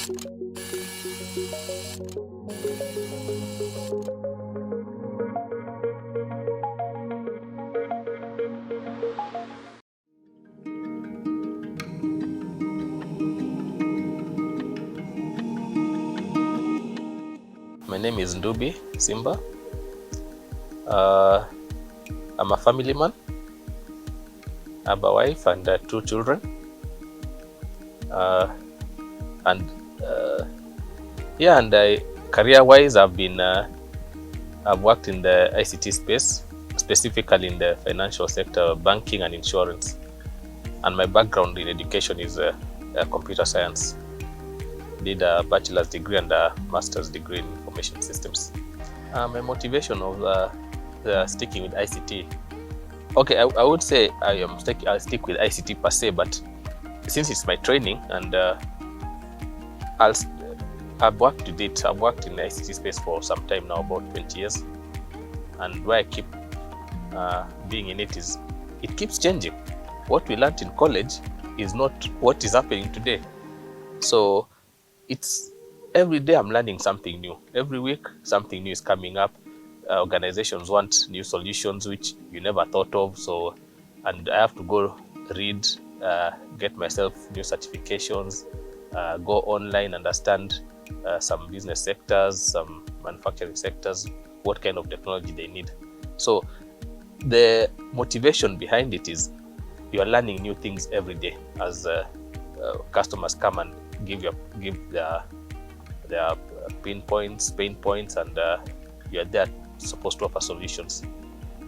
My name is Ndubi, Simba. I'm a family man. I have a wife and 2 children. Career-wise, I've worked in the ICT space, specifically in the financial sector, banking and insurance. And my background in education is computer science. Did a bachelor's degree and a master's degree in information systems. My motivation of sticking with ICT. Okay, I would say I'll stick with ICT per se, but since it's my training and I've worked in the ICT space for some time now, about 20 years. And why I keep being in it is it keeps changing. What we learned in college is not what is happening today. So it's every day I'm learning something new. Every week something new is coming up. Organizations want new solutions which you never thought of. So, and I have to go read, get myself new certifications, go online, understand some business sectors, some manufacturing sectors, what kind of technology they need. So the motivation behind it is you are learning new things every day as customers come and give their pain points, and you are there supposed to offer solutions.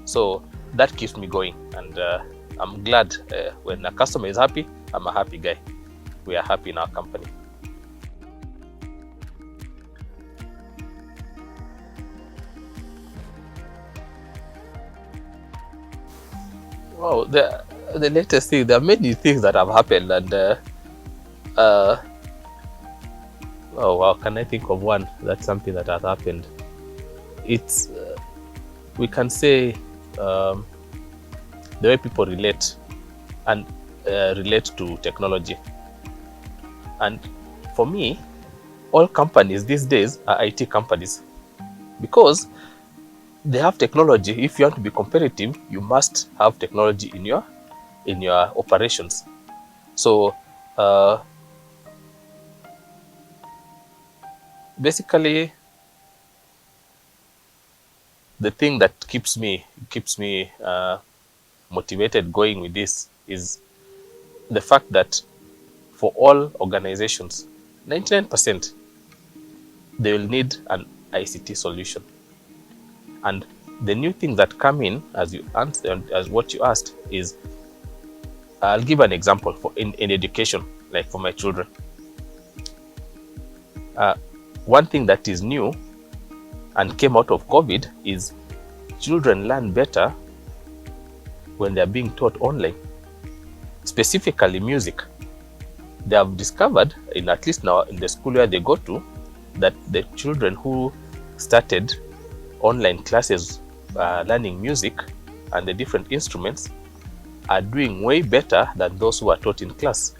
So that keeps me going, and I'm glad when a customer is happy, I'm a happy guy. We are happy in our company. Wow, the latest thing, there are many things that have happened, and oh wow, can I think of one? That's something that has happened. It's we can say the way people relate to technology. And for me, all companies these days are IT companies because they have technology. If you want to be competitive, you must have technology in your operations. So basically, the thing that keeps me motivated going with this is the fact that for all organizations, 99% they will need an ICT solution. And the new things that come in, as what you asked, is I'll give an example in education, like for my children. One thing that is new and came out of COVID is children learn better when they're being taught online, specifically music. They have discovered, at least now in the school where they go to, that the children who started online classes learning music and the different instruments are doing way better than those who are taught in class.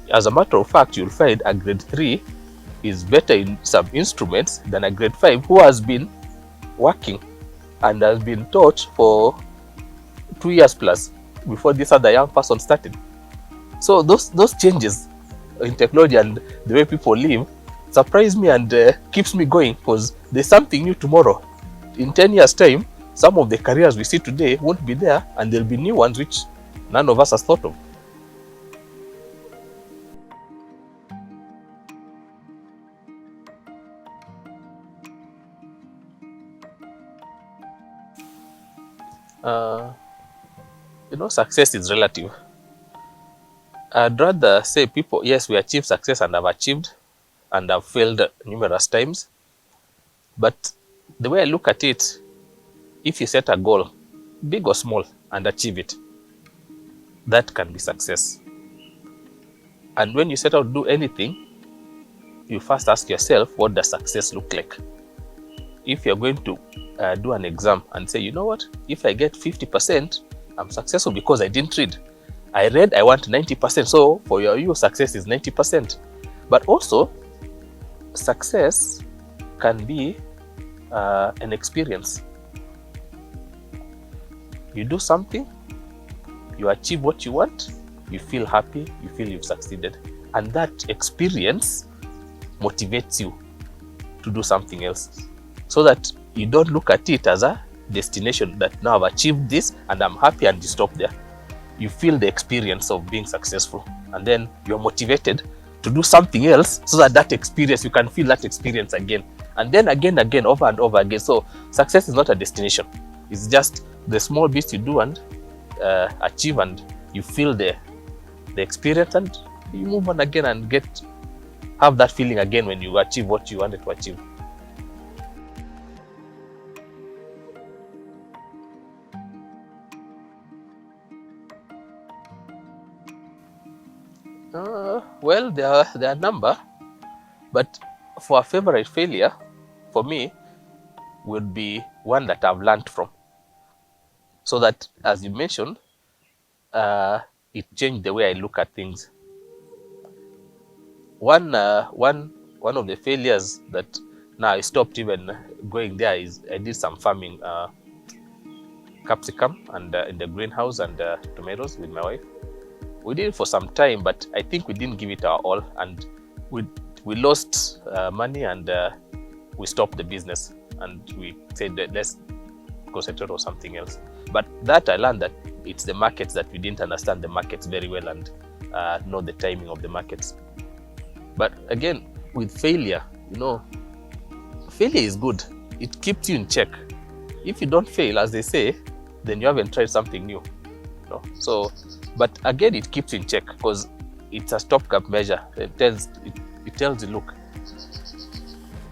As a matter of fact, you'll find a grade 3 is better in some instruments than a grade 5 who has been working and has been taught for 2 years plus before this other young person started. So those changes in technology and the way people live surprise me and keeps me going, because there's something new tomorrow. In 10 years time, some of the careers we see today won't be there, and there'll be new ones which none of us has thought of. Success is relative. I'd rather say people, yes, we achieve success and have achieved and have failed numerous times. But the way I look at it, if you set a goal, big or small, and achieve it, that can be success. And when you set out to do anything, you first ask yourself, what does success look like? If you're going to do an exam and say, you know what, if I get 50%, I'm successful because I didn't read. I read, I want 90%. So for you, success is 90%. But also, success can be an experience. You do something, you achieve what you want, you feel happy, you feel you've succeeded. And that experience motivates you to do something else, so that you don't look at it as a destination that now I've achieved this and I'm happy and you stop there. You feel the experience of being successful, and then you're motivated to do something else, so that that experience, you can feel that experience again, and then again, over and over again. So success is not a destination. It's just the small bits you do and achieve, and you feel the experience, and you move on again and have that feeling again when you achieve what you wanted to achieve. Well, there are a number, but for a favorite failure, for me, would be one that I've learned from. So that, as you mentioned, it changed the way I look at things. One of the failures that now I stopped even going there is I did some farming, capsicum and in the greenhouse, and tomatoes with my wife. We did it for some time, but I think we didn't give it our all, and we lost money, and we stopped the business, and we said that let's concentrate on something else. But that I learned that it's the markets that we didn't understand the markets very well, and know the timing of the markets. But again, with failure, failure is good. It keeps you in check. If you don't fail, as they say, then you haven't tried something new. So, but again, it keeps you in check because it's a stopgap measure. It tells you, look,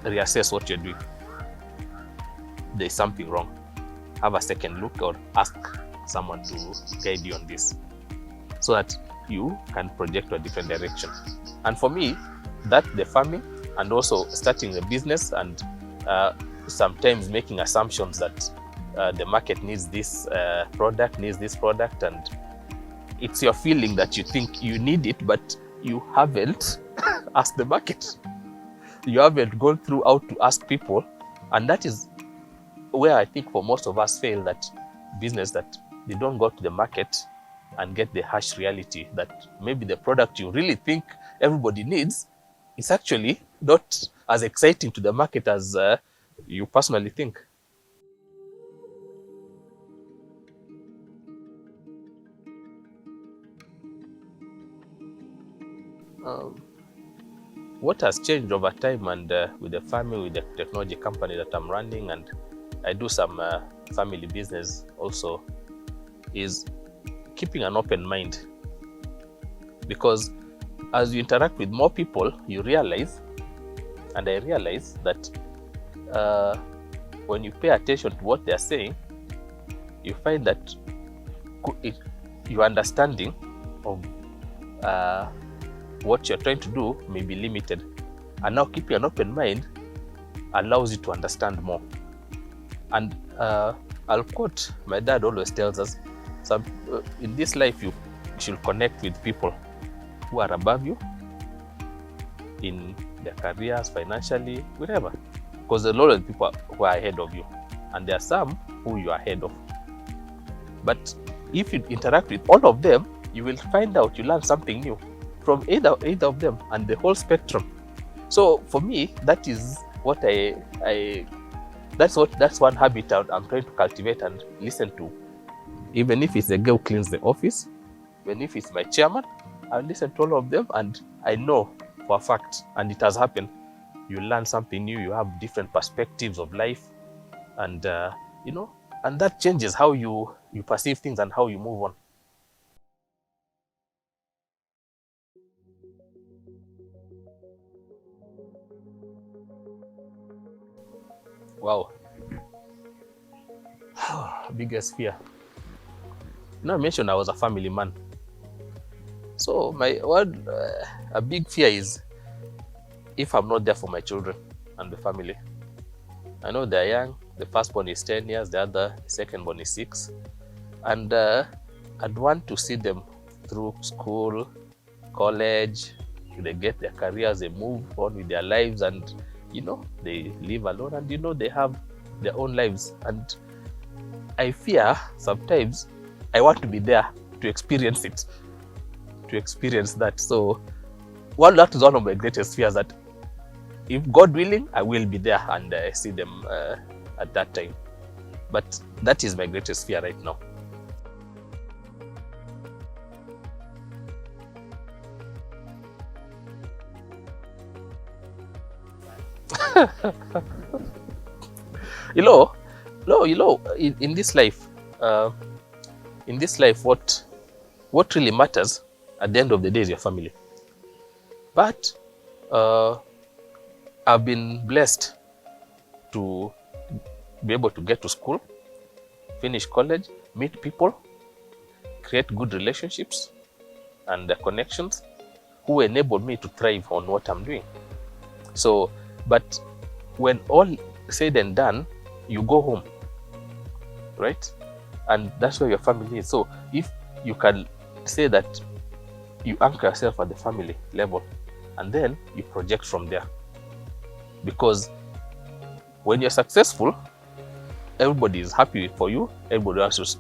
reassess what you're doing. There's something wrong. Have a second look, or ask someone to guide you on this, so that you can project to a different direction. And for me, that the farming, and also starting a business, and sometimes making assumptions that the market needs this product, and it's your feeling that you think you need it, but you haven't asked the market. You haven't gone through how to ask people, and that is where I think for most of us fail, that business, that they don't go to the market and get the harsh reality that maybe the product you really think everybody needs is actually not as exciting to the market as you personally think. What has changed over time, and with the family, with the technology company that I'm running, and I do some family business also, is keeping an open mind. Because as you interact with more people, you realize, and I realize, that when you pay attention to what they're saying, you find that your understanding of what you're trying to do may be limited. And now keeping an open mind allows you to understand more. And I'll quote, my dad always tells us, in this life you should connect with people who are above you in their careers, financially, whatever. Because a lot of people who are ahead of you, and there are some who you are ahead of. But if you interact with all of them, you will find out, you learn something new from either of them, and the whole spectrum. So for me, that is what that's one habit I'm trying to cultivate and listen to. Even if it's the girl who cleans the office, even if it's my chairman, I'll listen to all of them, and I know for a fact, and it has happened, you learn something new, you have different perspectives of life, and and that changes how you perceive things and how you move on. Wow. Biggest fear. I mentioned I was a family man. So a big fear is if I'm not there for my children and the family. I know they're young. The firstborn is 10 years, the secondborn is 6. And I'd want to see them through school, college, they get their careers, they move on with their lives, and they live alone, and they have their own lives. And I fear sometimes I want to be there to experience it, to experience that. So that is one of my greatest fears, that if God willing, I will be there and see them at that time. But that is my greatest fear right now. In this life, what really matters at the end of the day is your family. But I've been blessed to be able to get to school, finish college, meet people, create good relationships and connections who enable me to thrive on what I'm doing. So, but when all said and done, you go home, right? And that's where your family is. So if you can say that you anchor yourself at the family level, and then you project from there. Because when you're successful, everybody is happy for you, everybody else is.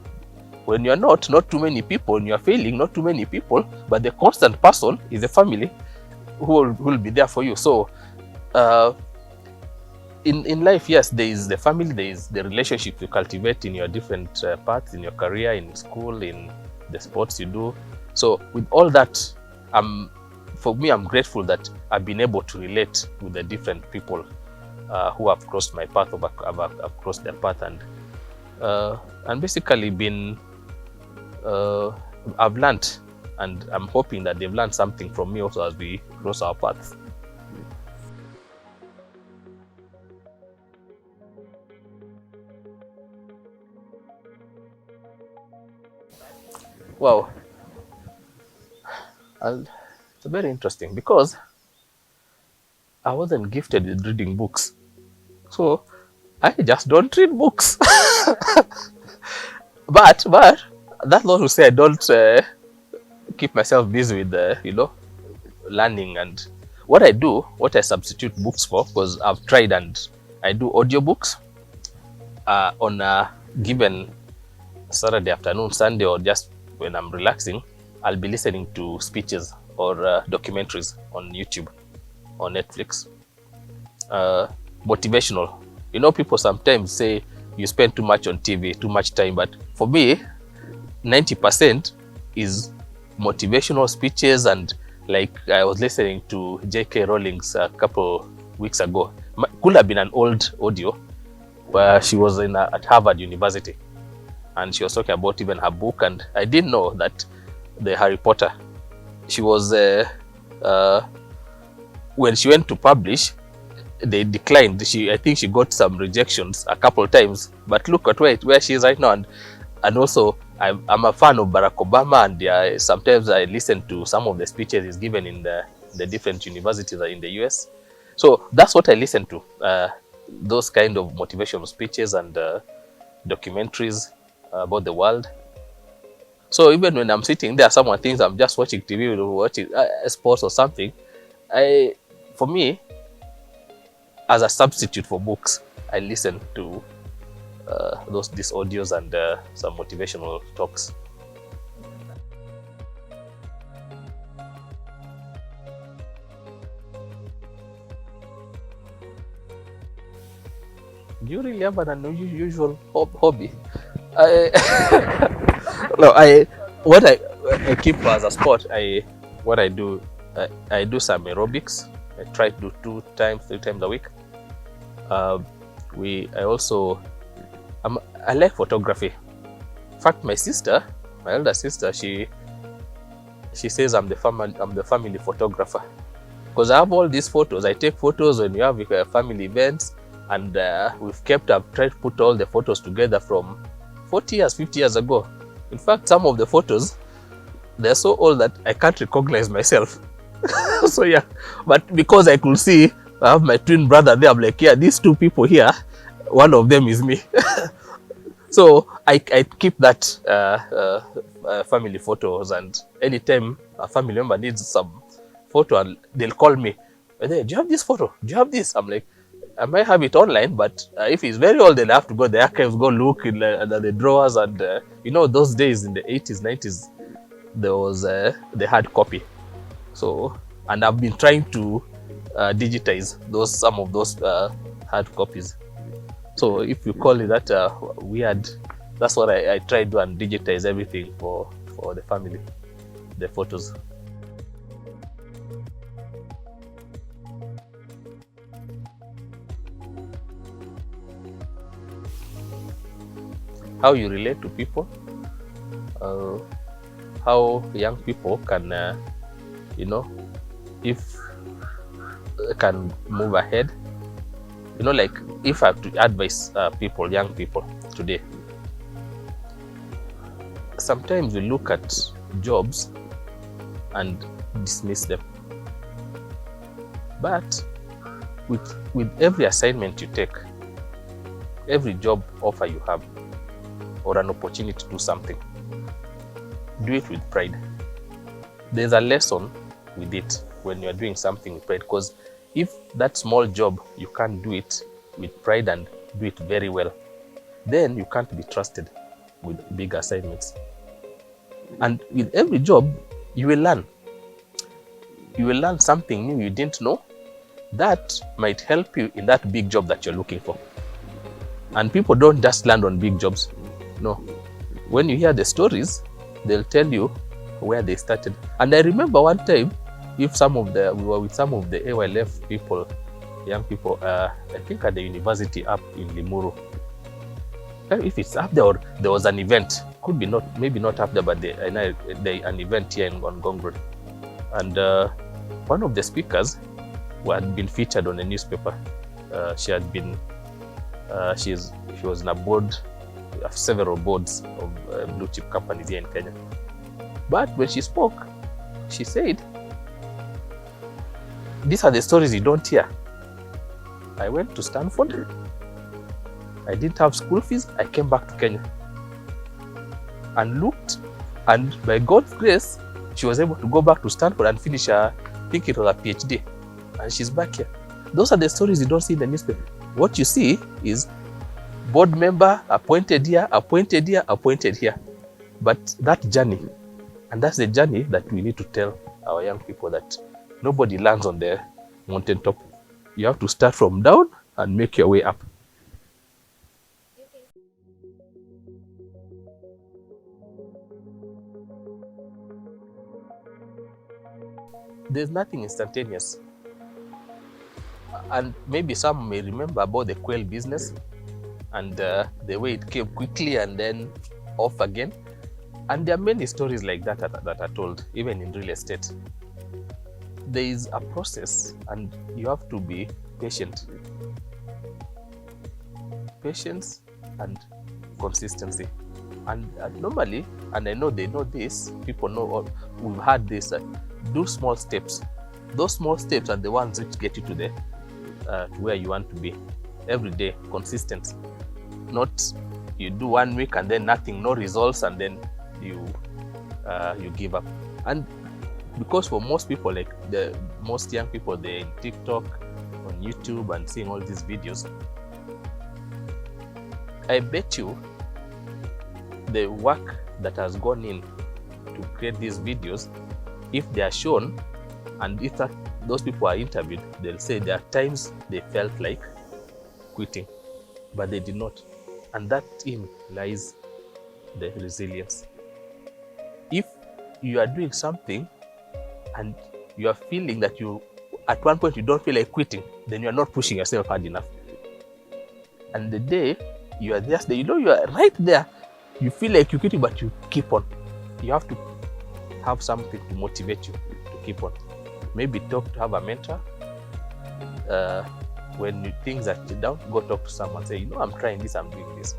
When you're not too many people, and you're failing, not too many people, but the constant person is the family who will be there for you. So in life, yes, there is the family, there is the relationship you cultivate in your different paths, in your career, in school, in the sports you do. So with all that, for me, I'm grateful that I've been able to relate with the different people who have crossed my path, have crossed their path, and basically been, I've learned, and I'm hoping that they've learned something from me also as we cross our paths. Wow, it's very interesting because I wasn't gifted with reading books, so I just don't read books. but that's not to say I don't keep myself busy with learning. And what I substitute books for, because I've tried, and I do audiobooks on a given Saturday afternoon, Sunday, or just when I'm relaxing, I'll be listening to speeches or documentaries on YouTube or Netflix. Motivational. People sometimes say you spend too much on TV, too much time, but for me, 90% is motivational speeches. And like I was listening to J.K. Rowling's a couple weeks ago. Could have been an old audio where she was at Harvard University, and she was talking about even her book. And I didn't know that the Harry Potter, she was when she went to publish, they declined. I think she got some rejections a couple of times, but look at where she is right now. And also I'm a fan of Barack Obama, and sometimes I listen to some of the speeches he's given in the different universities in the US. So that's what I listen to, those kind of motivational speeches and documentaries about the world. So even when I'm sitting there, someone thinks I'm just watching TV or watching sports or something, for me, as a substitute for books, I listen to these audios and some motivational talks. Do you really have an unusual hobby? What I keep as a sport, what I do, I do some aerobics. I try to do 3 times a week. I like photography. In fact, my elder sister, she says I'm the family photographer, because I have all these photos. I take photos when you have family events, and I've tried to put all the photos together from 40 years, 50 years ago. In fact, some of the photos, they're so old that I can't recognize myself. So yeah, but because I could see I have my twin brother there, I'm like, yeah, these 2 people here, one of them is me. So I keep that family photos, and anytime a family member needs some photo and they'll call me. Do you have this photo? Do you have this? I'm like, I might have it online, but if it's very old, then I have to go the archives, go look in the drawers. And those days in the 80s, 90s, there was the hard copy. So, and I've been trying to digitize some of those hard copies. So if you call it that weird, that's what I try to do, and digitize everything for the family, the photos. How you relate to people, how young people can, if can move ahead. Like if I have to advise young people today, sometimes we look at jobs and dismiss them. But with every assignment you take, every job offer you have, or an opportunity to do something, do it with pride. There's a lesson with it when you're doing something with pride, because if that small job you can't do it with pride and do it very well, then you can't be trusted with big assignments. And with every job, you will learn. You will learn something new you didn't know that might help you in that big job that you're looking for. And people don't just land on big jobs. No. When you hear the stories, they'll tell you where they started. And I remember one time, we were with some of the AYLF people, young people, I think at the university up in Limuru. If it's up there, or there was an event, could be not, maybe not up there, but an event here on Gong Road. And one of the speakers who had been featured on a newspaper, she was in a board of several boards of blue chip companies here in Kenya. But when she spoke, she said, these are the stories you don't hear. I went to Stanford. I didn't have school fees. I came back to Kenya and looked, and by God's grace, she was able to go back to Stanford and finish her, I think it was a PhD, and she's back here. Those are the stories you don't see in the newspaper. What you see is board member appointed here, appointed here, appointed here. But that journey, and that's the journey that we need to tell our young people, that nobody lands on the mountaintop. You have to start from down and make your way up. There's nothing instantaneous. And maybe some may remember about the quail business and the way it came quickly and then off again. And there are many stories like that that are told, even in real estate. There is a process and you have to be patient. Patience and consistency. And normally, and I know they know this, people know, we've had this, do small steps. Those small steps are the ones which get you to where you want to be. Every day, consistent. Not you do 1 week and then nothing, no results, and then you give up. And because for most people, like most young people, they're in TikTok, on YouTube, and seeing all these videos, I bet you the work that has gone in to create these videos, if they are shown and if those people are interviewed, they'll say there are times they felt like quitting, but they did not. And that in lies the resilience. If you are doing something and you are feeling that at one point you don't feel like quitting, then you are not pushing yourself hard enough. And the day you are just there, you are right there, you feel like you're quitting, but you keep on. You have to have something to motivate you to keep on. Maybe have a mentor. When things are down, go talk to someone. Say, I'm trying this, I'm doing this.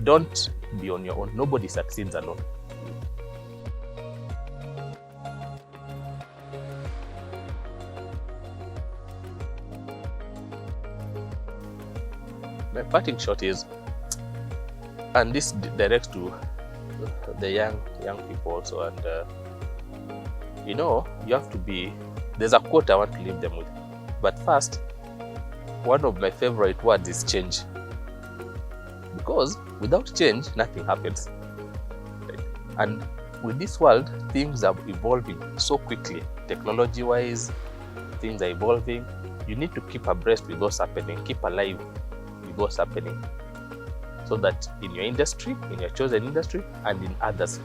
Don't be on your own. Nobody succeeds alone. My parting shot is, and this directs to the young people also, and you have to be There's a quote I want to leave them with. But first, one of my favorite words is change. Because without change, nothing happens. Right? And with this world, things are evolving so quickly. Technology-wise, things are evolving. You need to keep abreast with what's happening, keep alive with what's happening, so that in your industry, in your chosen industry, and in others,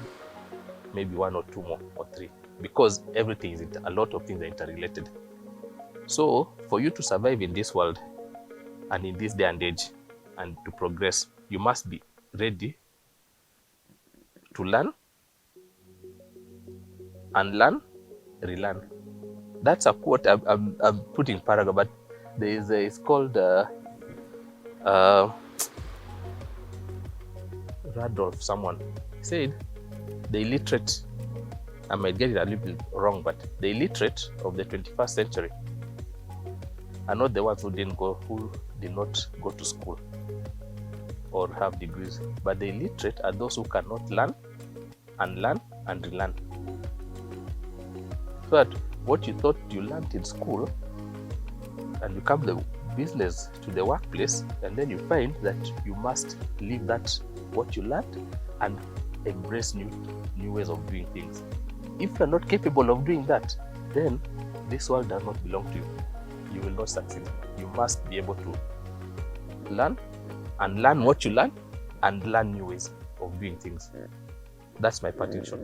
maybe one or two more or three, because everything is, a lot of things are interrelated. So for you to survive in this world and in this day and age and to progress, you must be ready to learn, unlearn, relearn. That's a quote I'm putting paragraph, but there is it's called Randolph someone said the illiterate, I might get it a little bit wrong, but the illiterate of the 21st century are not the ones who did not go to school or have degrees, but the illiterate are those who cannot learn, unlearn, and relearn. So that what you thought you learned in school, and you come the business to the workplace, and then you find that you must leave that what you learned and embrace new ways of doing things. If you're not capable of doing that, then this world does not belong to you. You will not succeed. You must be able to learn and learn what you learn and learn new ways of doing things. That's my parting shot.